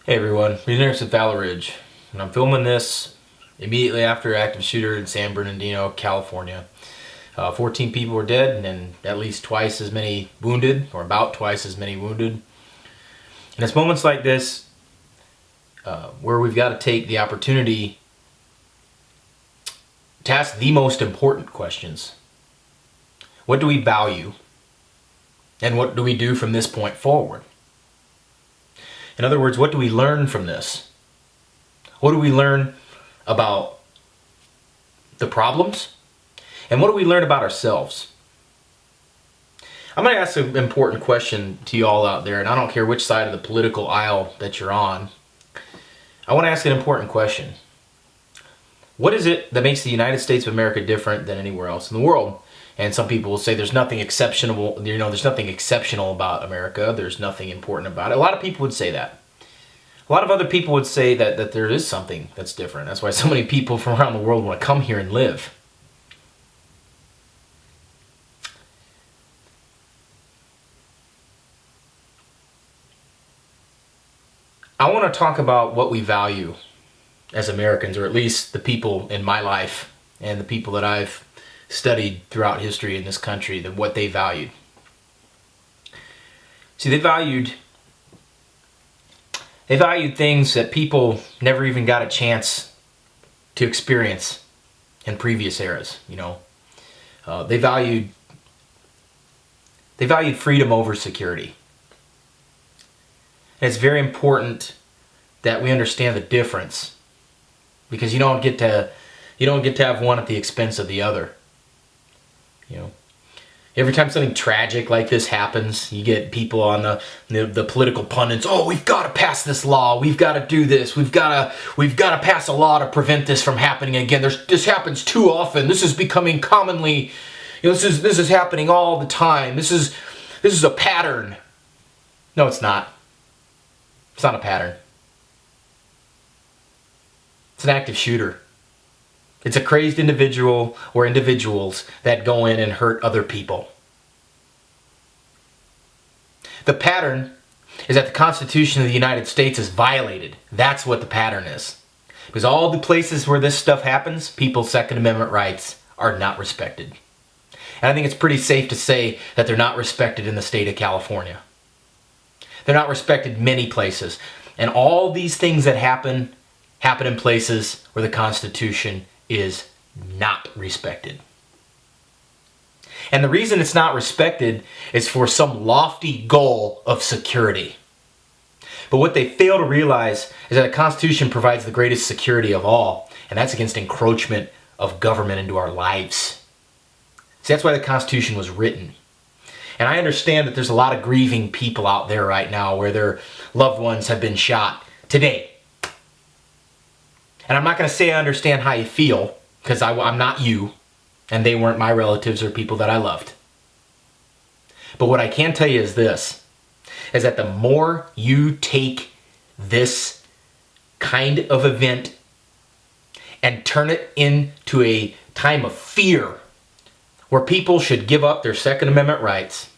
Hey everyone, Henrichs at Valley Ridge, and I'm filming this immediately after active shooter in San Bernardino, California. 14 people were dead and at least twice as many wounded, or about twice as many wounded. And it's moments like this where we've got to take the opportunity to ask the most important questions. What do we value? And what do we do from this point forward? In other words, what do we learn from this? What do we learn about the problems? And what do we learn about ourselves? I'm going to ask an important question to you all out there, and I don't care which side of the political aisle that you're on. I want to ask an important question. What is it that makes the United States of America different than anywhere else in the world? And some people will say there's nothing exceptional, there's nothing exceptional about America. There's nothing important about it. A lot of people would say that. A lot of other people would say that there is something that's different. That's why so many people from around the world want to come here and live. I want to talk about what we value as Americans, or at least the people in my life and the people that I've studied throughout history in this country, what they valued. See, they valued things that people never even got a chance to experience in previous eras. They valued freedom over security. And it's very important that we understand the difference, because you don't get to have one at the expense of the other. Every time something tragic like this happens, you get people on the political pundits. Oh, we've got to pass this law. We've got to do this. We've got to pass a law to prevent this from happening again. This happens too often. This is becoming commonly. This is happening all the time. This is a pattern. No, it's not. It's not a pattern. It's an active shooter. It's a crazed individual or individuals that go in and hurt other people. The pattern is that the Constitution of the United States is violated. That's what the pattern is. Because all the places where this stuff happens, people's Second Amendment rights are not respected. And I think it's pretty safe to say that they're not respected in the state of California. They're not respected many places. And all these things that happen in places where the Constitution is not respected. And the reason it's not respected is for some lofty goal of security. But what they fail to realize is that the Constitution provides the greatest security of all, and that's against encroachment of government into our lives. See, that's why the Constitution was written. And I understand that there's a lot of grieving people out there right now where their loved ones have been shot today. And I'm not going to say I understand how you feel, because I'm not you, and they weren't my relatives or people that I loved. But what I can tell you is this, is that the more you take this kind of event and turn it into a time of fear, where people should give up their Second Amendment rights,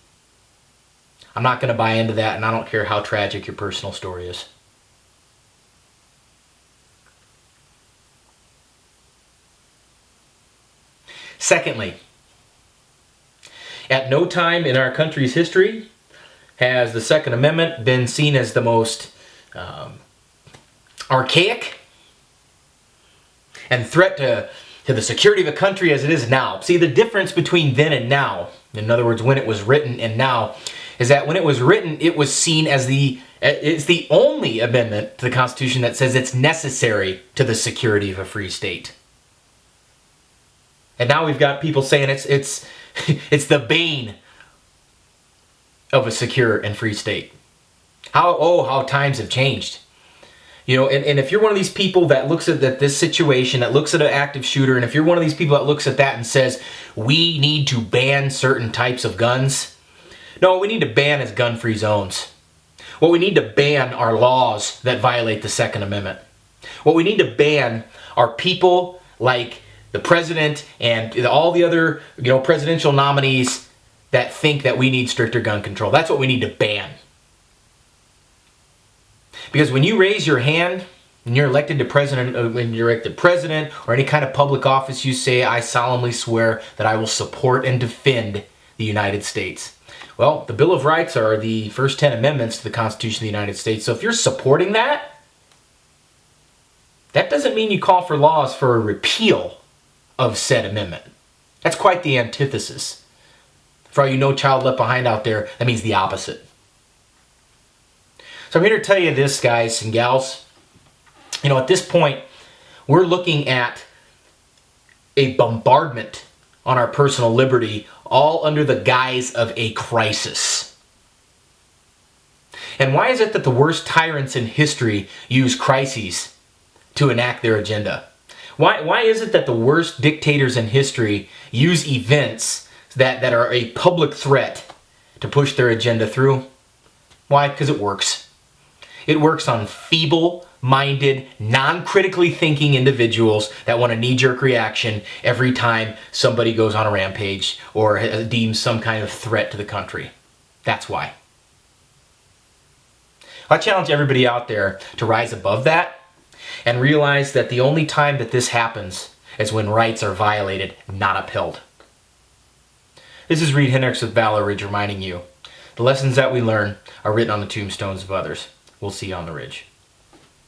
I'm not going to buy into that, and I don't care how tragic your personal story is. Secondly, at no time in our country's history has the Second Amendment been seen as the most archaic and threat to the security of a country as it is now. See, the difference between then and now, in other words, when it was written and now, is that when it was written, it was seen as it's the only amendment to the Constitution that says it's necessary to the security of a free state. And now we've got people saying it's the bane of a secure and free state. How times have changed. And if you're one of these people that looks at this situation, that looks at an active shooter, and if you're one of these people that looks at that and says, we need to ban certain types of guns, no, what we need to ban is gun-free zones. What we need to ban are laws that violate the Second Amendment. What we need to ban are people like the president and all the other, presidential nominees that think that we need stricter gun control. That's what we need to ban. Because when you raise your hand, when you're elected to president or any kind of public office, you say, I solemnly swear that I will support and defend the United States. Well, the Bill of Rights are the first 10 amendments to the Constitution of the United States. So if you're supporting that, that doesn't mean you call for laws for a repeal of said amendment. That's quite the antithesis. For all you No Child Left Behind out there, that means the opposite. So I'm here to tell you this, guys and gals. You know, at this point, we're looking at a bombardment on our personal liberty, all under the guise of a crisis. And why is it that the worst tyrants in history use crises to enact their agenda? Why is it that the worst dictators in history use events that are a public threat to push their agenda through? Why? Because it works. It works on feeble-minded, non-critically thinking individuals that want a knee-jerk reaction every time somebody goes on a rampage or deems some kind of threat to the country. That's why. I challenge everybody out there to rise above that and realize that the only time that this happens is when rights are violated, not upheld. This is Reid Henrichs with Valor Ridge reminding you, the lessons that we learn are written on the tombstones of others. We'll see you on the ridge.